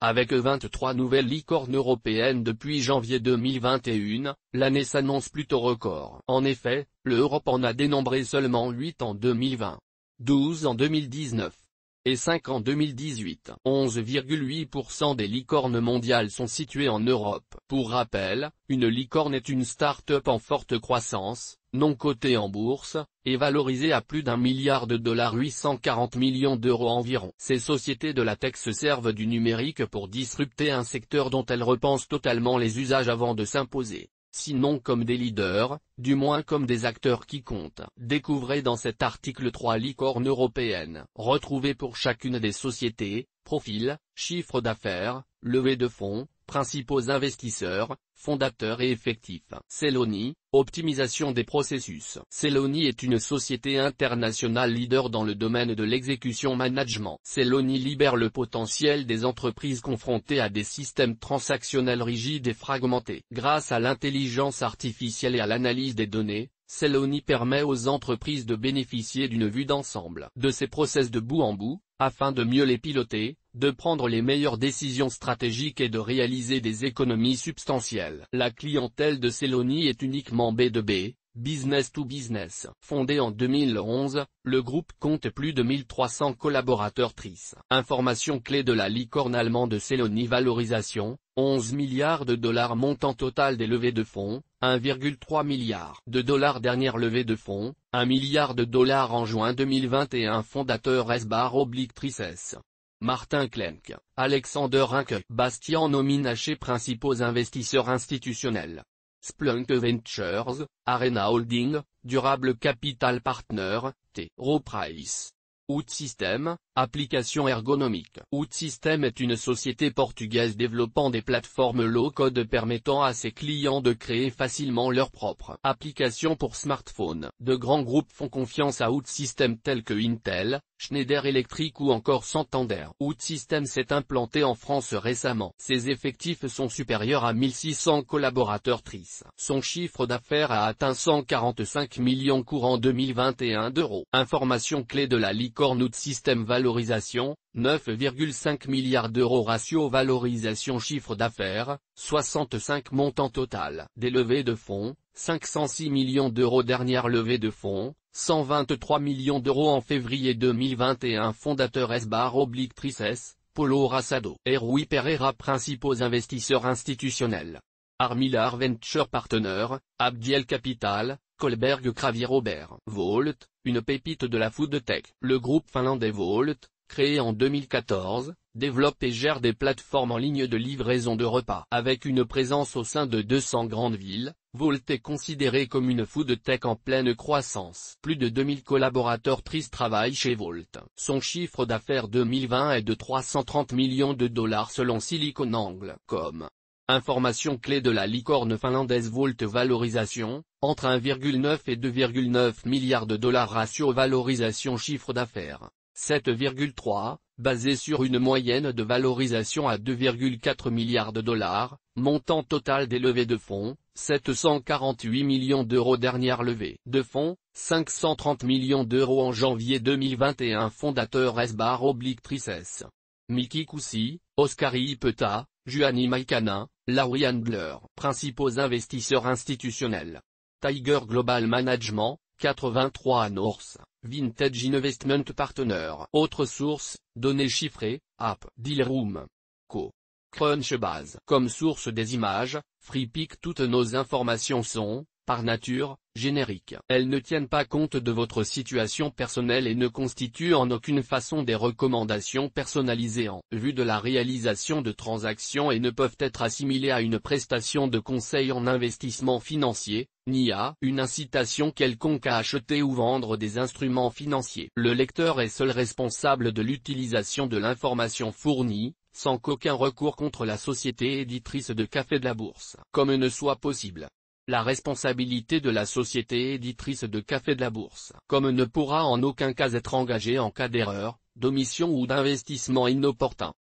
Avec 23 nouvelles licornes européennes depuis janvier 2021, l'année s'annonce plutôt record. En effet, l'Europe en a dénombré seulement 8 en 2020, 12 en 2019, et 5 en 2018. 11,8% des licornes mondiales sont situées en Europe. Pour rappel, une licorne est une start-up en forte croissance, non cotée en bourse, et valorisée à plus d'1 milliard de dollars, 840 millions d'euros environ. Ces sociétés de la tech se servent du numérique pour disrupter un secteur dont elles repensent totalement les usages avant de s'imposer. Sinon comme des leaders, du moins comme des acteurs qui comptent. Découvrez dans cet article 3 licornes européennes. Retrouvez pour chacune des sociétés, profil, chiffre d'affaires, levée de fonds, principaux investisseurs, fondateurs et effectifs. Celoni, optimisation des processus. Celoni est une société internationale leader dans le domaine de l'exécution management. Celoni libère le potentiel des entreprises confrontées à des systèmes transactionnels rigides et fragmentés. Grâce à l'intelligence artificielle et à l'analyse des données, Celoni permet aux entreprises de bénéficier d'une vue d'ensemble de ces process de bout en bout, afin de mieux les piloter, de prendre les meilleures décisions stratégiques et de réaliser des économies substantielles. La clientèle de Celoni est uniquement B2B, business to business. Fondé en 2011, le groupe compte plus de 1300 collaborateurs trices. Information clé de la licorne allemande Celoni. Valorisation, 11 milliards de dollars. Montant total des levées de fonds, 1,3 milliard de dollars. Dernière levée de fonds, 1 milliard de dollars en juin 2021. Fondateur S/Trices. Martin Klenk, Alexander Rinke. Bastian Nominaché. Principaux investisseurs institutionnels: Splunk Ventures, Arena Holding, Durable Capital Partner, T. Rowe Price. OutSystem, application ergonomique. OutSystem est une société portugaise développant des plateformes low-code permettant à ses clients de créer facilement leurs propres applications pour smartphones. De grands groupes font confiance à OutSystem tels que Intel, Schneider Electric ou encore Santander. OutSystem s'est implanté en France récemment. Ses effectifs sont supérieurs à 1600 collaborateurs trices. Son chiffre d'affaires a atteint 145 millions courant 2021 d'euros. Information clé de la licorne OutSystem. Valorisation, 9,5 milliards d'euros. Ratio valorisation chiffre d'affaires, 65. Montant total des levées de fonds, 506 millions d'euros. Dernière levée de fonds, 123 millions d'euros en février 2021. Fondateur S/Trices, Paulo Rassado et Rui Pereira. Principaux investisseurs institutionnels: Armillar Venture Partner, Abdiel Capital, Kohlberg Kravier Robert. Volt, une pépite de la food tech. Le groupe finlandais Volt, créé en 2014, développe et gère des plateformes en ligne de livraison de repas. Avec une présence au sein de 200 grandes villes, Volt est considéré comme une food tech en pleine croissance. Plus de 2000 collaborateurs trices travaillent chez Volt. Son chiffre d'affaires 2020 est de 330 millions de dollars selon SiliconANGLE.com. Information clé de la licorne finlandaise Volt. Valorisation, entre 1,9 et 2,9 milliards de dollars. Ratio valorisation chiffre d'affaires, 7,3, basé sur une moyenne de valorisation à 2,4 milliards de dollars. Montant total des levées de fonds, 748 millions d'euros. Dernière levée de fonds, 530 millions d'euros en janvier 2021. Fondateur S/Trices: Miki Koussi, Oskari Ipeta, Juhani Maikana, Larry Handler. Principaux investisseurs institutionnels: Tiger Global Management, 83 North, Vintage Investment Partner. Autres sources, données chiffrées, App, Dealroom, Co. Crunchbase. Comme source des images, FreePic. Toutes nos informations sont, par nature, génériques. Elles ne tiennent pas compte de votre situation personnelle et ne constituent en aucune façon des recommandations personnalisées en vue de la réalisation de transactions et ne peuvent être assimilées à une prestation de conseil en investissement financier, ni à une incitation quelconque à acheter ou vendre des instruments financiers. Le lecteur est seul responsable de l'utilisation de l'information fournie, sans qu'aucun recours contre la société éditrice de Café de la Bourse, comme ne soit possible. La responsabilité de la société éditrice de Café de la Bourse, comme ne pourra en aucun cas être engagée en cas d'erreur, d'omission ou d'investissement inopportun.